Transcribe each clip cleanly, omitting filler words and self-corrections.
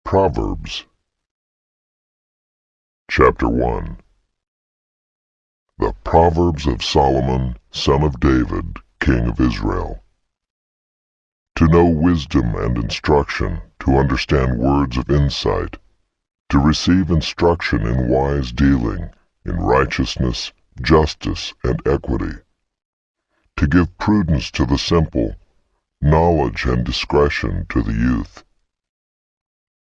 Proverbs Chapter 1 The Proverbs of Solomon, son of David, king of Israel. To know wisdom and instruction, to understand words of insight, to receive instruction in wise dealing, in righteousness, justice, and equity, to give prudence to the simple, knowledge and discretion to the youth.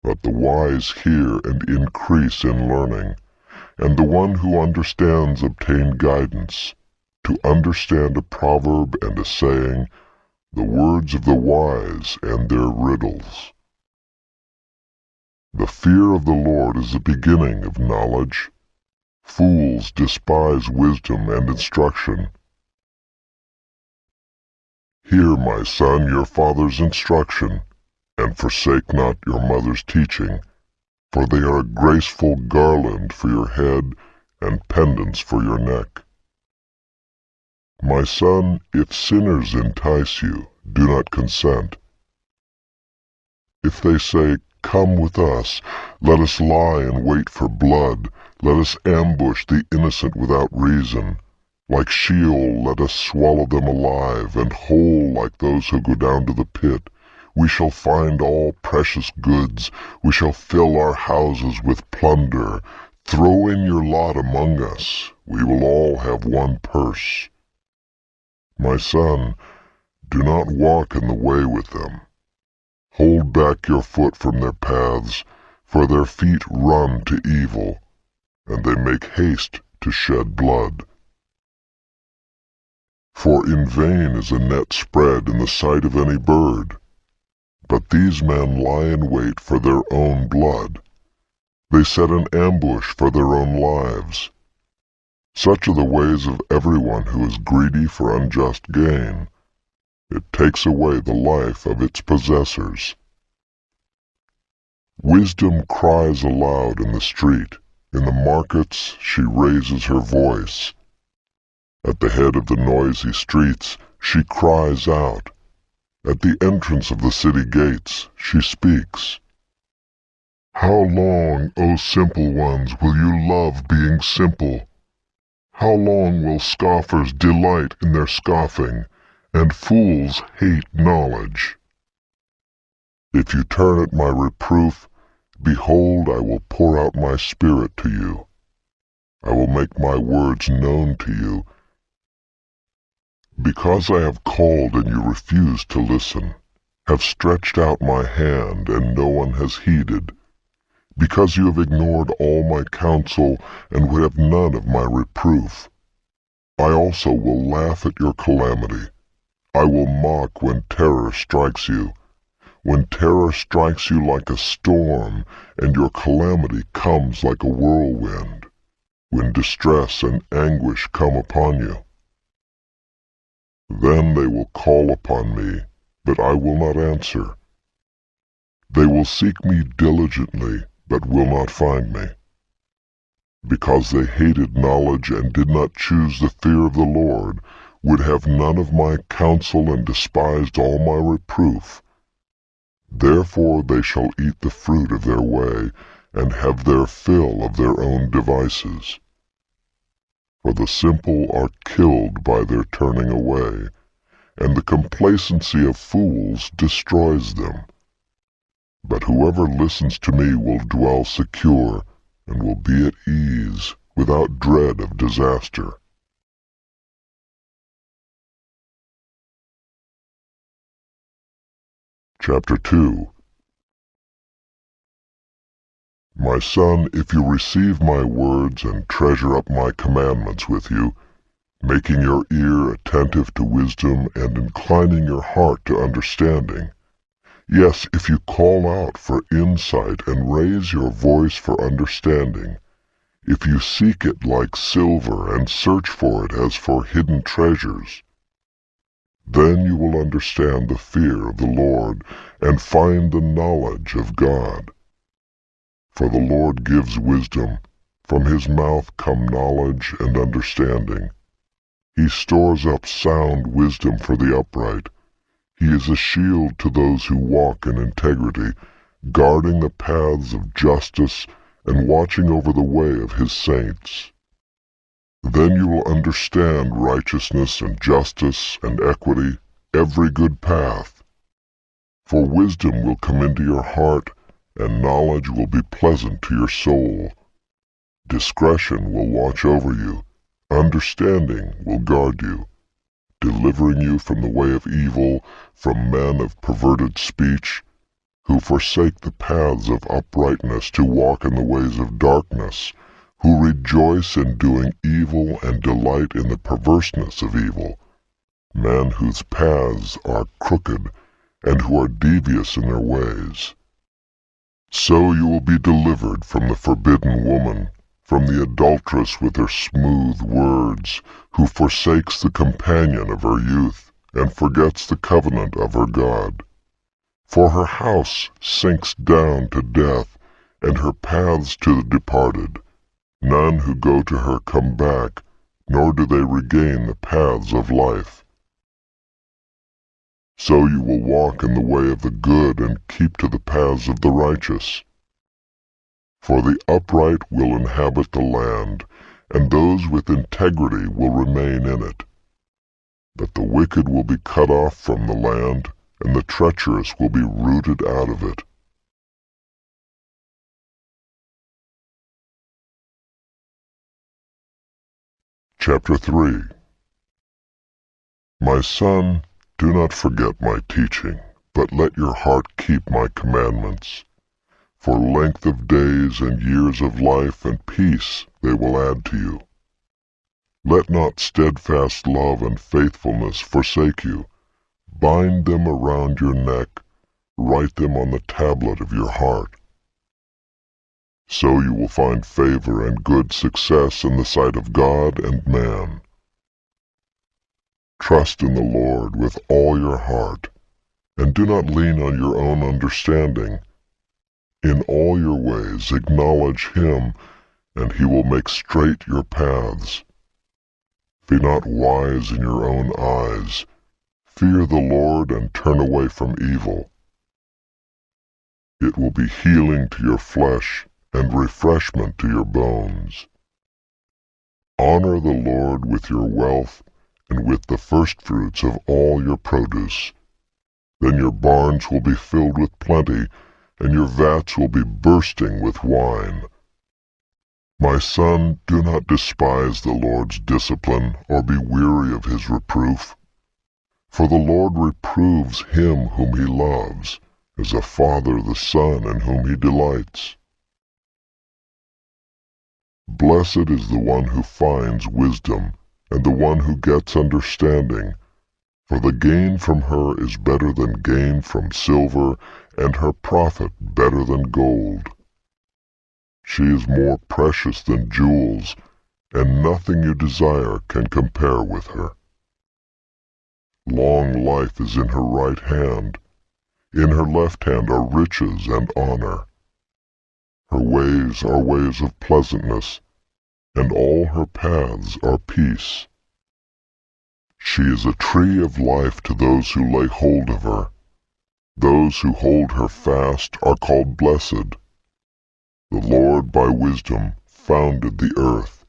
Let the wise hear and increase in learning, and the one who understands obtain guidance. To understand a proverb and a saying, the words of the wise and their riddles. The fear of the Lord is the beginning of knowledge. Fools despise wisdom and instruction. Hear, my son, your father's instruction, and forsake not your mother's teaching, for they are a graceful garland for your head and pendants for your neck. My son, if sinners entice you, do not consent. If they say, "Come with us, let us lie in wait for blood, let us ambush the innocent without reason. Like Sheol let us swallow them alive, and whole like those who go down to the pit. We shall find all precious goods, we shall fill our houses with plunder. Throw in your lot among us, we will all have one purse." My son, do not walk in the way with them. Hold back your foot from their paths, for their feet run to evil, and they make haste to shed blood. For in vain is a net spread in the sight of any bird. But these men lie in wait for their own blood. They set an ambush for their own lives. Such are the ways of everyone who is greedy for unjust gain. It takes away the life of its possessors. Wisdom cries aloud in the street. In the markets she raises her voice. At the head of the noisy streets she cries out. At the entrance of the city gates she speaks. How long, O simple ones, will you love being simple? How long will scoffers delight in their scoffing, and fools hate knowledge? If you turn at my reproof, behold, I will pour out my spirit to you. I will make my words known to you. Because I have called and you refuse to listen, have stretched out my hand and no one has heeded, because you have ignored all my counsel and would have none of my reproof, I also will laugh at your calamity. I will mock when terror strikes you, when terror strikes you like a storm and your calamity comes like a whirlwind, when distress and anguish come upon you. Then they will call upon me, but I will not answer. They will seek me diligently, but will not find me. Because they hated knowledge and did not choose the fear of the Lord, would have none of my counsel and despised all my reproof. Therefore they shall eat the fruit of their way, and have their fill of their own devices. For the simple are killed by their turning away, and the complacency of fools destroys them. But whoever listens to me will dwell secure, and will be at ease, without dread of disaster. Chapter 2 My son, if you receive my words and treasure up my commandments with you, making your ear attentive to wisdom and inclining your heart to understanding, yes, if you call out for insight and raise your voice for understanding, if you seek it like silver and search for it as for hidden treasures, then you will understand the fear of the Lord and find the knowledge of God. For the Lord gives wisdom, from his mouth come knowledge and understanding. He stores up sound wisdom for the upright. He is a shield to those who walk in integrity, guarding the paths of justice and watching over the way of his saints. Then you will understand righteousness and justice and equity, every good path. For wisdom will come into your heart, and knowledge will be pleasant to your soul. Discretion will watch over you, understanding will guard you, delivering you from the way of evil, from men of perverted speech, who forsake the paths of uprightness to walk in the ways of darkness, who rejoice in doing evil and delight in the perverseness of evil, men whose paths are crooked and who are devious in their ways. So you will be delivered from the forbidden woman, from the adulteress with her smooth words, who forsakes the companion of her youth, and forgets the covenant of her God. For her house sinks down to death, and her paths to the departed. None who go to her come back, nor do they regain the paths of life. So you will walk in the way of the good and keep to the paths of the righteous. For the upright will inhabit the land, and those with integrity will remain in it. But the wicked will be cut off from the land, and the treacherous will be rooted out of it. Chapter 3. My son, do not forget my teaching, but let your heart keep my commandments. For length of days and years of life and peace they will add to you. Let not steadfast love and faithfulness forsake you. Bind them around your neck, write them on the tablet of your heart. So you will find favor and good success in the sight of God and man. Trust in the Lord with all your heart, and do not lean on your own understanding. In all your ways acknowledge him, and he will make straight your paths. Be not wise in your own eyes. Fear the Lord and turn away from evil. It will be healing to your flesh and refreshment to your bones. Honor the Lord with your wealth and with the firstfruits of all your produce. Then your barns will be filled with plenty, and your vats will be bursting with wine. My son, do not despise the Lord's discipline, or be weary of his reproof. For the Lord reproves him whom he loves, as a father the son in whom he delights. Blessed is the one who finds wisdom, and the one who gets understanding, for the gain from her is better than gain from silver, and her profit better than gold. She is more precious than jewels, and nothing you desire can compare with her. Long life is in her right hand. In her left hand are riches and honor. Her ways are ways of pleasantness, and all her paths are peace. She is a tree of life to those who lay hold of her. Those who hold her fast are called blessed. The Lord by wisdom founded the earth.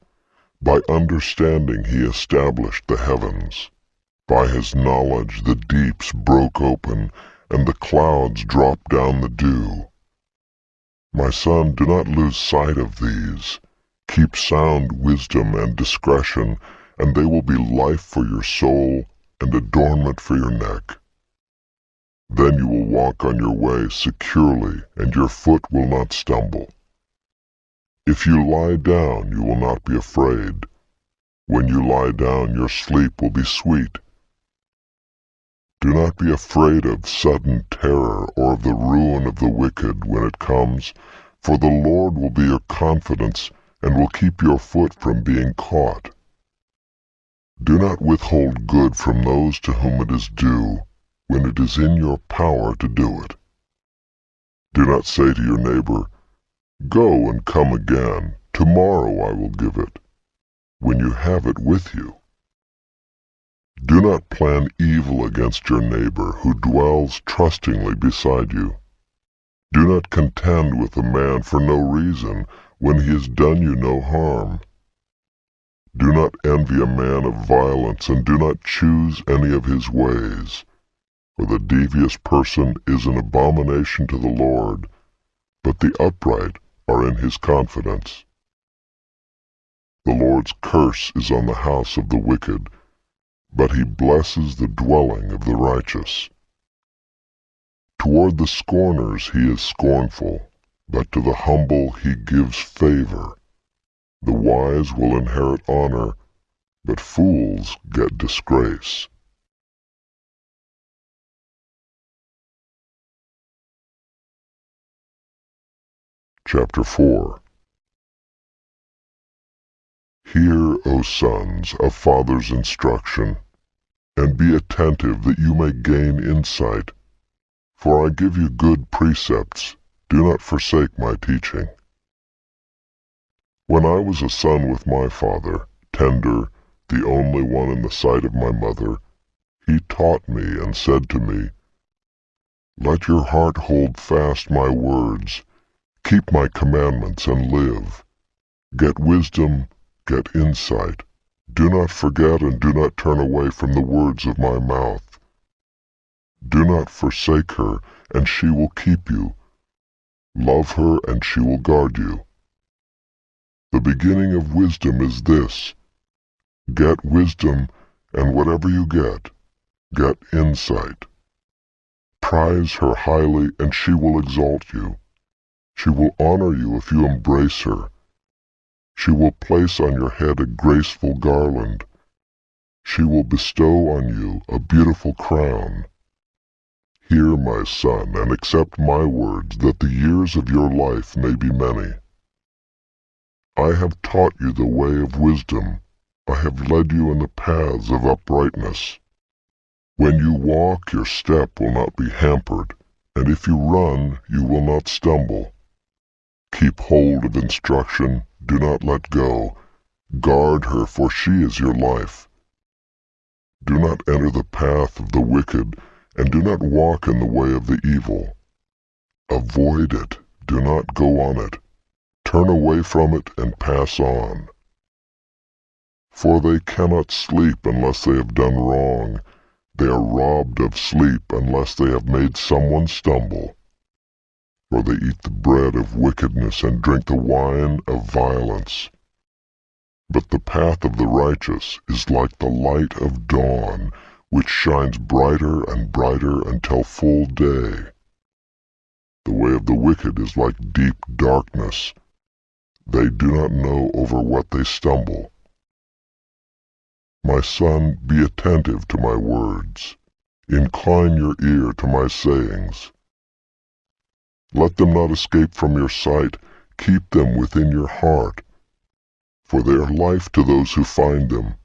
By understanding he established the heavens. By his knowledge the deeps broke open, and the clouds dropped down the dew. My son, do not lose sight of these. Keep sound wisdom and discretion, and they will be life for your soul and adornment for your neck. Then you will walk on your way securely, and your foot will not stumble. If you lie down, you will not be afraid. When you lie down, your sleep will be sweet. Do not be afraid of sudden terror or of the ruin of the wicked when it comes, for the Lord will be your confidence and will keep your foot from being caught. Do not withhold good from those to whom it is due, when it is in your power to do it. Do not say to your neighbor, "Go and come again, tomorrow I will give it," when you have it with you. Do not plan evil against your neighbor who dwells trustingly beside you. Do not contend with a man for no reason, when he has done you no harm. Do not envy a man of violence, and do not choose any of his ways. For the devious person is an abomination to the Lord, but the upright are in his confidence. The Lord's curse is on the house of the wicked, but he blesses the dwelling of the righteous. Toward the scorners he is scornful, but to the humble he gives favor. The wise will inherit honor, but fools get disgrace. Chapter 4. Hear, O sons, a father's instruction, and be attentive that you may gain insight. For I give you good precepts. Do not forsake my teaching. When I was a son with my father, tender, the only one in the sight of my mother, he taught me and said to me, Let your heart hold fast my words, keep my commandments and live. Get wisdom, get insight. Do not forget and do not turn away from the words of my mouth. Do not forsake her, and she will keep you. Love her, and she will guard you. The beginning of wisdom is this: get wisdom, and whatever you get insight. Prize her highly, and she will exalt you. She will honor you if you embrace her. She will place on your head a graceful garland. She will bestow on you a beautiful crown. Hear, my son, and accept my words, that the years of your life may be many. I have taught you the way of wisdom. I have led you in the paths of uprightness. When you walk, your step will not be hampered, and if you run, you will not stumble. Keep hold of instruction, do not let go. Guard her, for she is your life. Do not enter the path of the wicked, and do not walk in the way of the evil. Avoid it, do not go on it. Turn away from it and pass on. For they cannot sleep unless they have done wrong. They are robbed of sleep unless they have made someone stumble. For they eat the bread of wickedness and drink the wine of violence. But the path of the righteous is like the light of dawn, which shines brighter and brighter until full day. The way of the wicked is like deep darkness. They do not know over what they stumble. My son, be attentive to my words. Incline your ear to my sayings. Let them not escape from your sight. Keep them within your heart. For they are life to those who find them,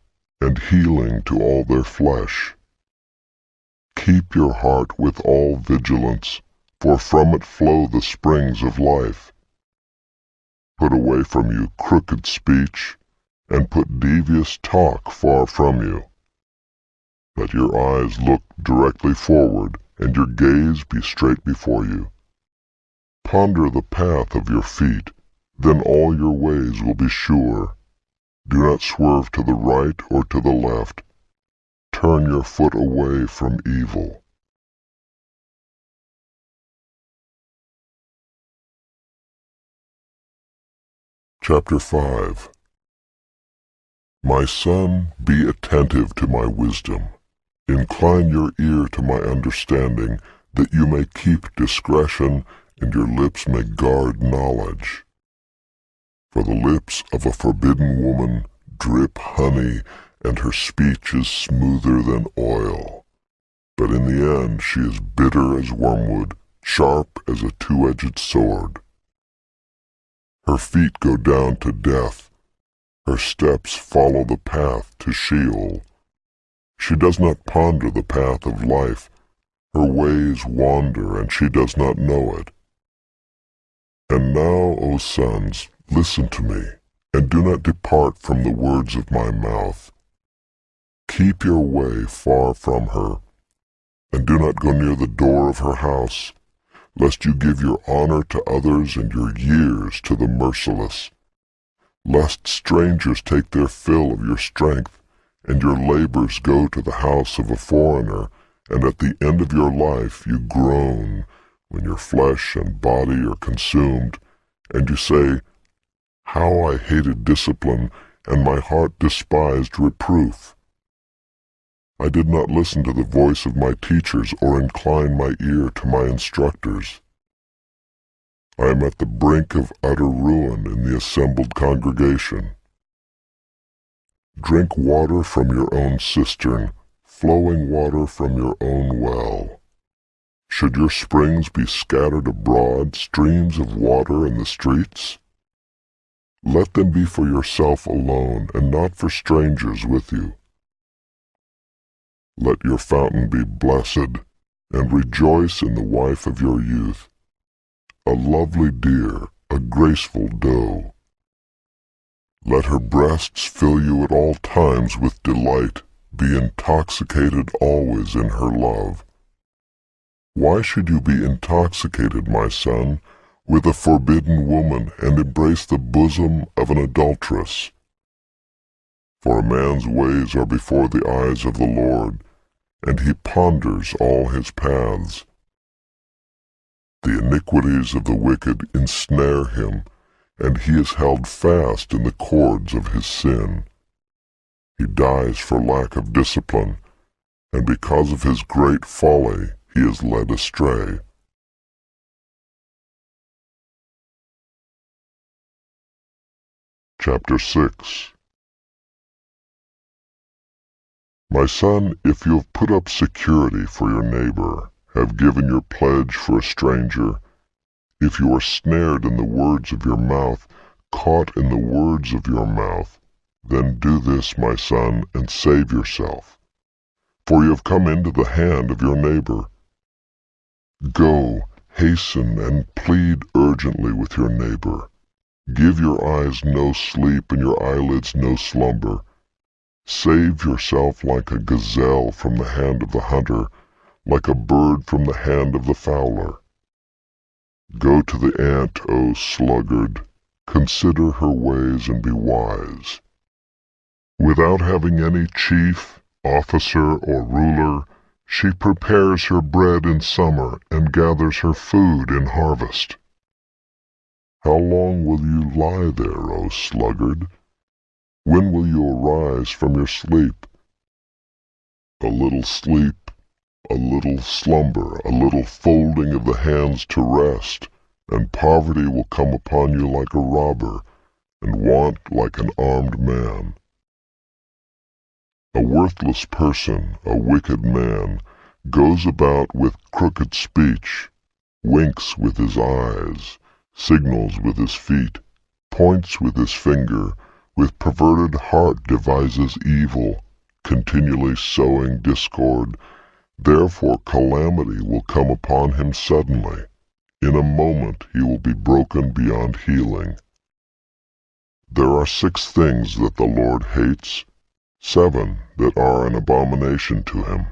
and healing to all their flesh. Keep your heart with all vigilance, for from it flow the springs of life. Put away from you crooked speech, and put devious talk far from you. Let your eyes look directly forward, and your gaze be straight before you. Ponder the path of your feet, then all your ways will be sure. Do not swerve to the right or to the left. Turn your foot away from evil. Chapter 5. My son, be attentive to my wisdom. Incline your ear to my understanding, that you may keep discretion, and your lips may guard knowledge. For the lips of a forbidden woman drip honey, and her speech is smoother than oil. But in the end she is bitter as wormwood, sharp as a two-edged sword. Her feet go down to death. Her steps follow the path to Sheol. She does not ponder the path of life. Her ways wander, and she does not know it. And now, O sons, listen to me, and do not depart from the words of my mouth. Keep your way far from her, and do not go near the door of her house, lest you give your honor to others and your years to the merciless, lest strangers take their fill of your strength, and your labors go to the house of a foreigner, and at the end of your life you groan when your flesh and body are consumed, and you say, "How I hated discipline, and my heart despised reproof. I did not listen to the voice of my teachers or incline my ear to my instructors. I am at the brink of utter ruin in the assembled congregation. Drink water from your own cistern, flowing water from your own well. Should your springs be scattered abroad, streams of water in the streets? Let them be for yourself alone, and not for strangers with you. Let your fountain be blessed, and rejoice in the wife of your youth, a lovely deer, a graceful doe. Let her breasts fill you at all times with delight, be intoxicated always in her love. Why should you be intoxicated, my son, with a forbidden woman, and embrace the bosom of an adulteress? For a man's ways are before the eyes of the Lord, and he ponders all his paths. The iniquities of the wicked ensnare him, and he is held fast in the cords of his sin. He dies for lack of discipline, and because of his great folly he is led astray. Chapter 6. My son, if you have put up security for your neighbor, have given your pledge for a stranger, if you are snared in the words of your mouth, caught in the words of your mouth, then do this, my son, and save yourself. For you have come into the hand of your neighbor. Go, hasten, and plead urgently with your neighbor. Give your eyes no sleep and your eyelids no slumber. Save yourself like a gazelle from the hand of the hunter, like a bird from the hand of the fowler. Go to the ant, O sluggard, consider her ways and be wise. Without having any chief, officer, or ruler, she prepares her bread in summer and gathers her food in harvest. How long will you lie there, O sluggard? When will you arise from your sleep? A little sleep, a little slumber, a little folding of the hands to rest, and poverty will come upon you like a robber, and want like an armed man. A worthless person, a wicked man, goes about with crooked speech, winks with his eyes, signals with his feet, points with his finger, with perverted heart devises evil, continually sowing discord. Therefore calamity will come upon him suddenly. In a moment he will be broken beyond healing. There are 6 things that the Lord hates, 7 that are an abomination to him: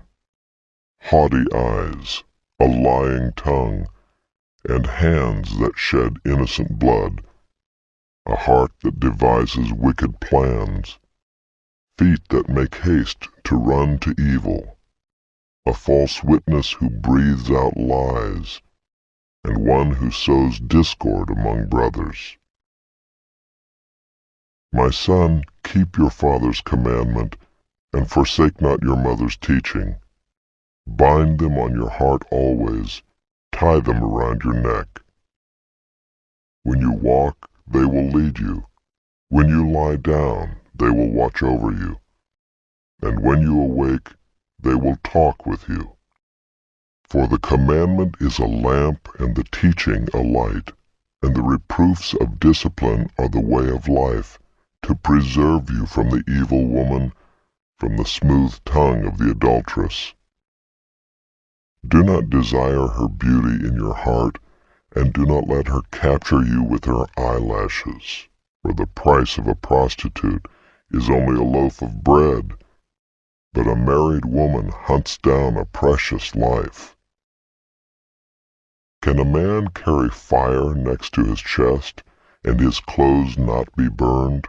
haughty eyes, a lying tongue, and hands that shed innocent blood, a heart that devises wicked plans, feet that make haste to run to evil, a false witness who breathes out lies, and one who sows discord among brothers. My son, keep your father's commandment, and forsake not your mother's teaching. Bind them on your heart always, tie them around your neck. When you walk, they will lead you. When you lie down, they will watch over you. And when you awake, they will talk with you. For the commandment is a lamp and the teaching a light, and the reproofs of discipline are the way of life, to preserve you from the evil woman, from the smooth tongue of the adulteress. Do not desire her beauty in your heart, and do not let her capture you with her eyelashes, for the price of a prostitute is only a loaf of bread, but a married woman hunts down a precious life. Can a man carry fire next to his chest, and his clothes not be burned?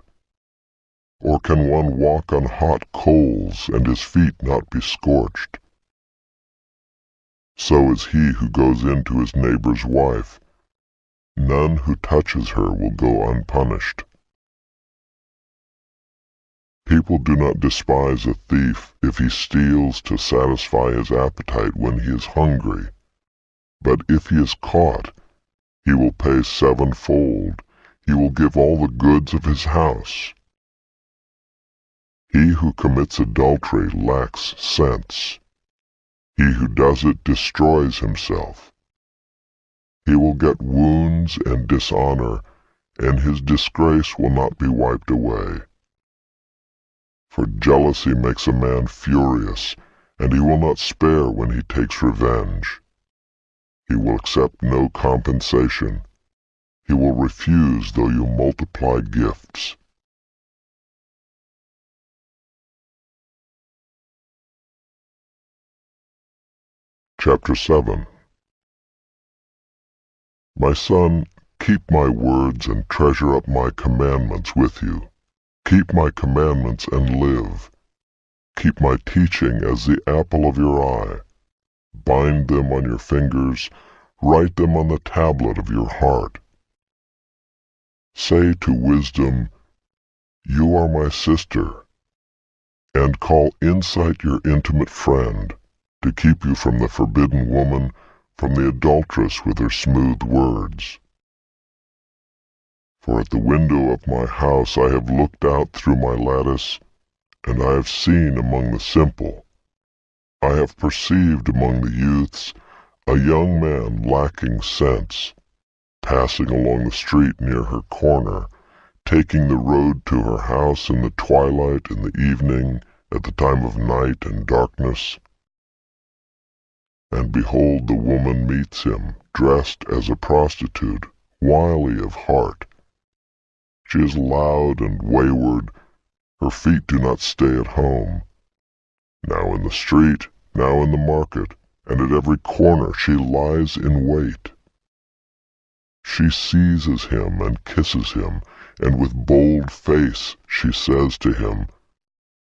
Or can one walk on hot coals, and his feet not be scorched? So is he who goes in to his neighbor's wife. None who touches her will go unpunished. People do not despise a thief if he steals to satisfy his appetite when he is hungry. But if he is caught, he will pay sevenfold. He will give all the goods of his house. He who commits adultery lacks sense. He who does it destroys himself. He will get wounds and dishonor, and his disgrace will not be wiped away. For jealousy makes a man furious, and he will not spare when he takes revenge. He will accept no compensation. He will refuse though you multiply gifts. Chapter 7. My son, keep my words and treasure up my commandments with you. Keep my commandments and live. Keep my teaching as the apple of your eye. Bind them on your fingers, write them on the tablet of your heart. Say to wisdom, "You are my sister," and call insight your intimate friend, to keep you from the forbidden woman, from the adulteress with her smooth words. For at the window of my house I have looked out through my lattice, and I have seen among the simple. I have perceived among the youths a young man lacking sense, passing along the street near her corner, taking the road to her house in the twilight, in the evening, at the time of night and darkness. And behold, the woman meets him, dressed as a prostitute, wily of heart. She is loud and wayward, her feet do not stay at home. Now in the street, now in the market, and at every corner she lies in wait. She seizes him and kisses him, and with bold face she says to him,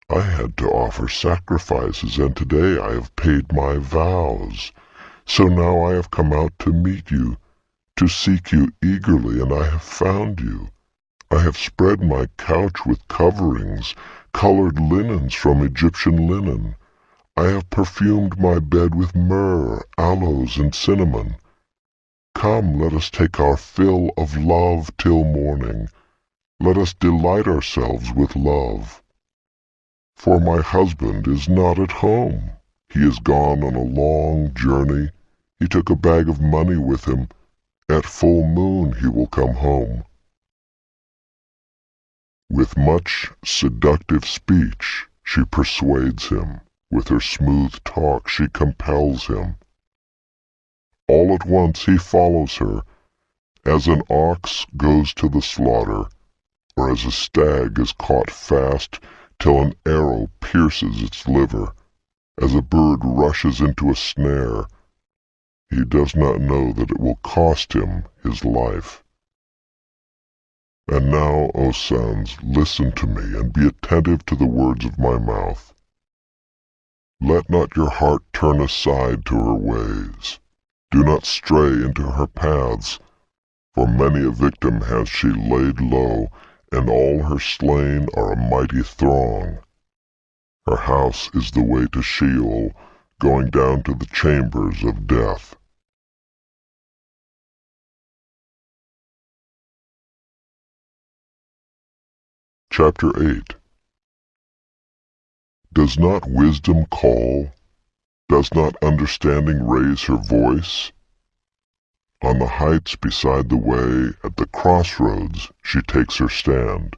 "I had to offer sacrifices, and today I have paid my vows. So now I have come out to meet you, to seek you eagerly, and I have found you. I have spread my couch with coverings, colored linens from Egyptian linen. I have perfumed my bed with myrrh, aloes, and cinnamon. Come, let us take our fill of love till morning. Let us delight ourselves with love. For my husband is not at home. He is gone on a long journey. He took a bag of money with him. At full moon he will come home." With much seductive speech she persuades him. With her smooth talk she compels him. All at once he follows her, as an ox goes to the slaughter, or as a stag is caught fast till an arrow pierces its liver, as a bird rushes into a snare. He does not know that it will cost him his life. And now, O sons, listen to me, and be attentive to the words of my mouth. Let not your heart turn aside to her ways. Do not stray into her paths, for many a victim has she laid low, and all her slain are a mighty throng. Her house is the way to Sheol, going down to the chambers of death. Chapter 8. Does not wisdom call? Does not understanding raise her voice? On the heights beside the way, at the crossroads, she takes her stand.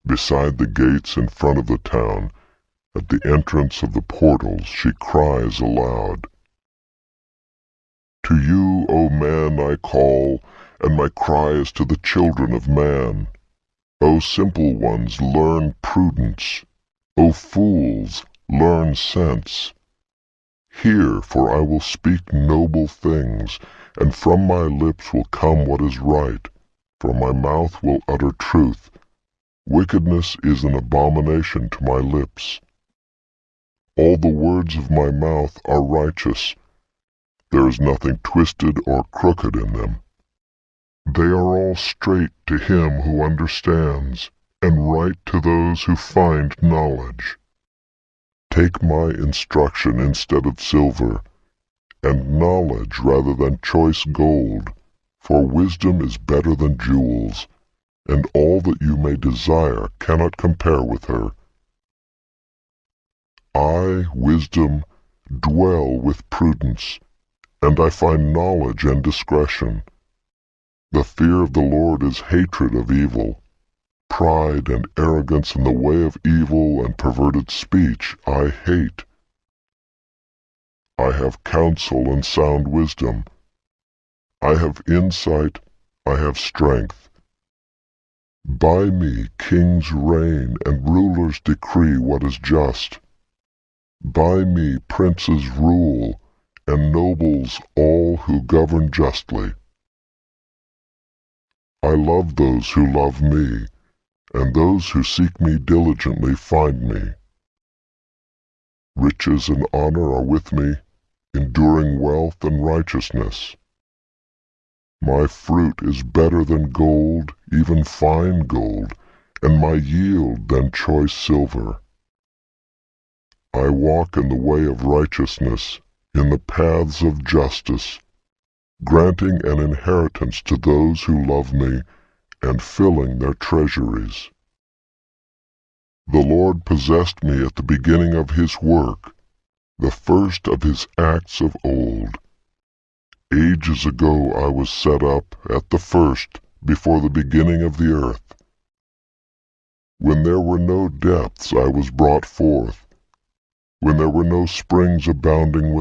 Beside the gates in front of the town, at the entrance of the portals, she cries aloud. To you, O man, I call, and my cry is to the children of man. O simple ones, learn prudence. O fools, learn sense. Hear, for I will speak noble things, and from my lips will come what is right, for my mouth will utter truth. Wickedness is an abomination to my lips. All the words of my mouth are righteous. There is nothing twisted or crooked in them. They are all straight to him who understands, and right to those who find knowledge. Take my instruction instead of silver, and knowledge rather than choice gold, for wisdom is better than jewels, and all that you may desire cannot compare with her. I, wisdom, dwell with prudence, and I find knowledge and discretion. The fear of the Lord is hatred of evil. Pride and arrogance in the way of evil and perverted speech I hate. I have counsel and sound wisdom. I have insight, I have strength. By me kings reign and rulers decree what is just. By me princes rule, and nobles all who govern justly. I love those who love me, and those who seek me diligently find me. Riches and honor are with me, enduring wealth and righteousness. My fruit is better than gold, even fine gold, and my yield than choice silver. I walk in the way of righteousness, in the paths of justice, granting an inheritance to those who love me, and filling their treasuries. The Lord possessed me at the beginning of his work, the first of his acts of old. Ages ago I was set up at the first, before the beginning of the earth. When there were no depths I was brought forth, when there were no springs abounding with